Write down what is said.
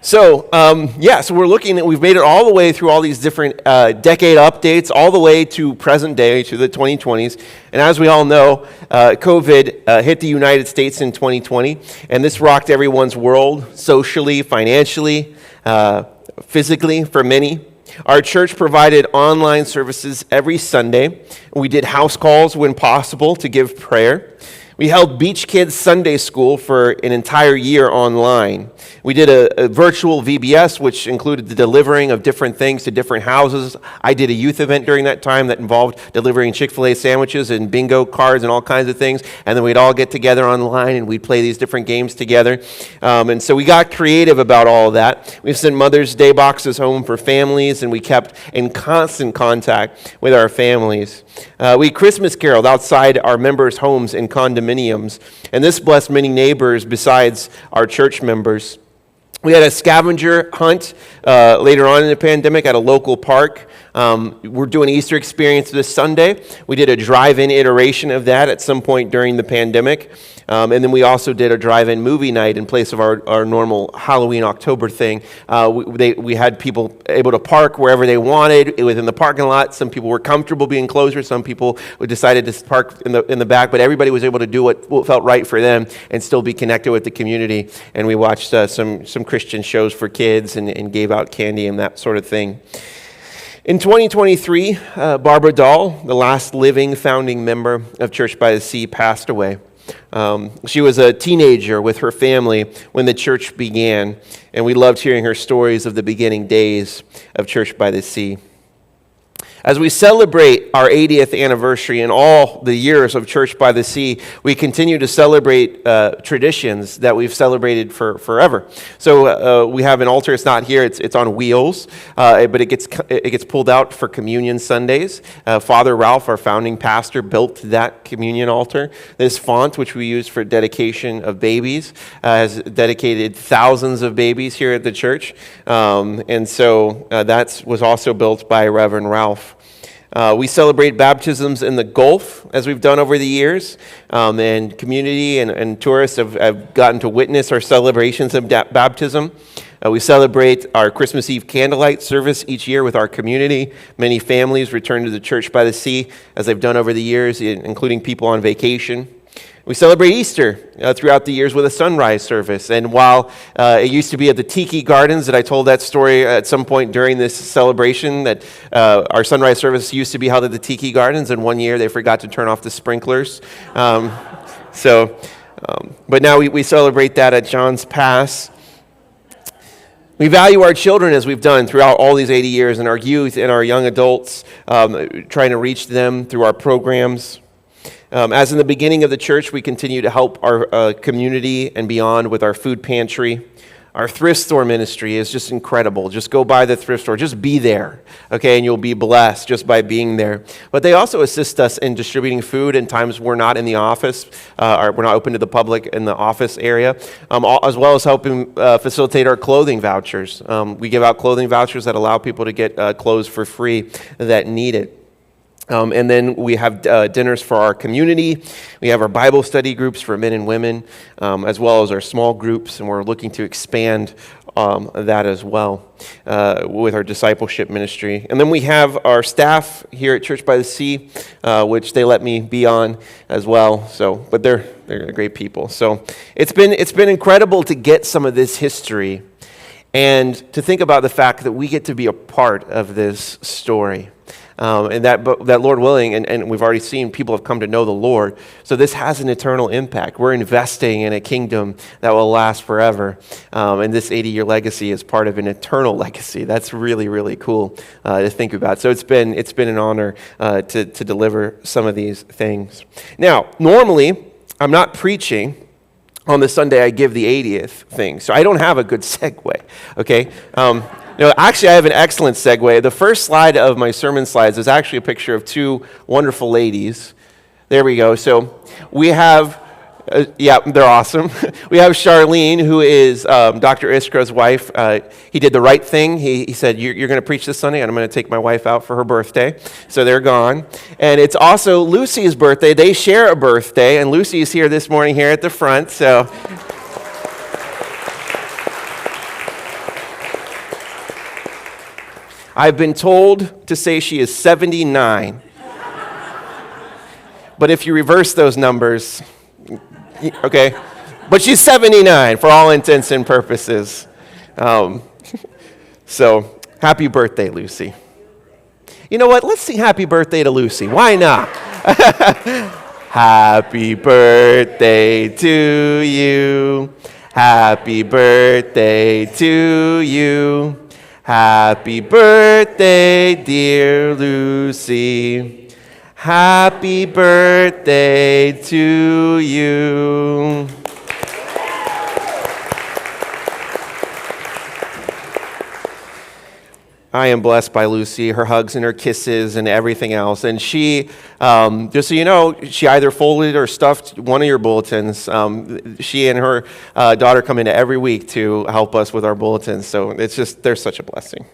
So we're looking at, we've made it all the way through all these different decade updates, all the way to present day, to the 2020s. And as we all know, COVID hit the United States in 2020, and this rocked everyone's world, socially, financially, physically, for many. Our church provided online services every Sunday. We did house calls when possible to give prayer. We held Beach Kids Sunday School for an entire year online. We did a virtual VBS, which included the delivering of different things to different houses. I did a youth event during that time that involved delivering Chick-fil-A sandwiches and bingo cards and all kinds of things. And then we'd all get together online and we'd play these different games together. And so we got creative about all of that. We sent Mother's Day boxes home for families, and we kept in constant contact with our families. We Christmas caroled outside our members' homes in condominiums, and this blessed many neighbors besides our church members. We had a scavenger hunt later on in the pandemic at a local park. We're doing Easter experience this Sunday. We did a drive-in iteration of that at some point during the pandemic. And then we also did a drive-in movie night in place of our normal Halloween October thing. We had people able to park wherever they wanted within the parking lot. Some people were comfortable being closer. Some people decided to park in the back. But everybody was able to do what felt right for them and still be connected with the community. And we watched some Christian shows for kids and gave out candy and that sort of thing. In 2023, Barbara Dahl, the last living founding member of Church by the Sea, passed away. She was a teenager with her family when the church began, and we loved hearing her stories of the beginning days of Church by the Sea. As we celebrate our 80th anniversary and all the years of Church by the Sea, we continue to celebrate traditions that we've celebrated for forever. So we have an altar. It's not here. It's on wheels, but it gets pulled out for communion Sundays. Father Ralph, our founding pastor, built that communion altar. This font, which we use for dedication of babies, has dedicated thousands of babies here at the church. And so that was also built by Reverend Ralph. We celebrate baptisms in the Gulf, as we've done over the years, and community and tourists have gotten to witness our celebrations of baptism. We celebrate our Christmas Eve candlelight service each year with our community. Many families return to the Church by the Sea, as they've done over the years, including people on vacation. We celebrate Easter throughout the years with a sunrise service. And while it used to be at the Tiki Gardens, that I told that story at some point during this celebration, that our sunrise service used to be held at the Tiki Gardens, and one year they forgot to turn off the sprinklers. But now we celebrate that at John's Pass. We value our children, as we've done throughout all these 80 years, and our youth and our young adults, trying to reach them through our programs. As in the beginning of the church, we continue to help our community and beyond with our food pantry. Our thrift store ministry is just incredible. Just go by the thrift store. Just be there, okay? And you'll be blessed just by being there. But they also assist us in distributing food in times we're not in the office, or we're not open to the public in the office area, as well as helping facilitate our clothing vouchers. We give out clothing vouchers that allow people to get clothes for free that need it. And then we have dinners for our community. We have our Bible study groups for men and women, as well as our small groups, and we're looking to expand that as well with our discipleship ministry. And then we have our staff here at Church by the Sea, which they let me be on as well. But they're great people. So it's been incredible to get some of this history and to think about the fact that we get to be a part of this story. And that Lord willing, and we've already seen people have come to know the Lord. So this has an eternal impact. We're investing in a kingdom that will last forever. And this 80-year legacy is part of an eternal legacy. That's really, really cool to think about. So it's been an honor to deliver some of these things. Now, normally, I'm not preaching on the Sunday I give the 80th thing. So I don't have a good segue, okay? Actually, I have an excellent segue. The first slide of my sermon slides is actually a picture of two wonderful ladies. There we go. So we have, they're awesome. We have Charlene, who is Dr. Iskra's wife. He did the right thing. He said, you're going to preach this Sunday, and I'm going to take my wife out for her birthday. So they're gone. And it's also Lucy's birthday. They share a birthday, and Lucy is here this morning here at the front. So I've been told to say she is 79. But if you reverse those numbers, okay, but she's 79 for all intents and purposes. So happy birthday, Lucy. You know what? Let's sing happy birthday to Lucy. Why not? Happy birthday to you. Happy birthday to you. Happy birthday, dear Lucy. Happy birthday to you. I am blessed by Lucy, her hugs and her kisses and everything else. And she, just so you know, she either folded or stuffed one of your bulletins. She and her daughter come in every week to help us with our bulletins. So it's just, they're such a blessing.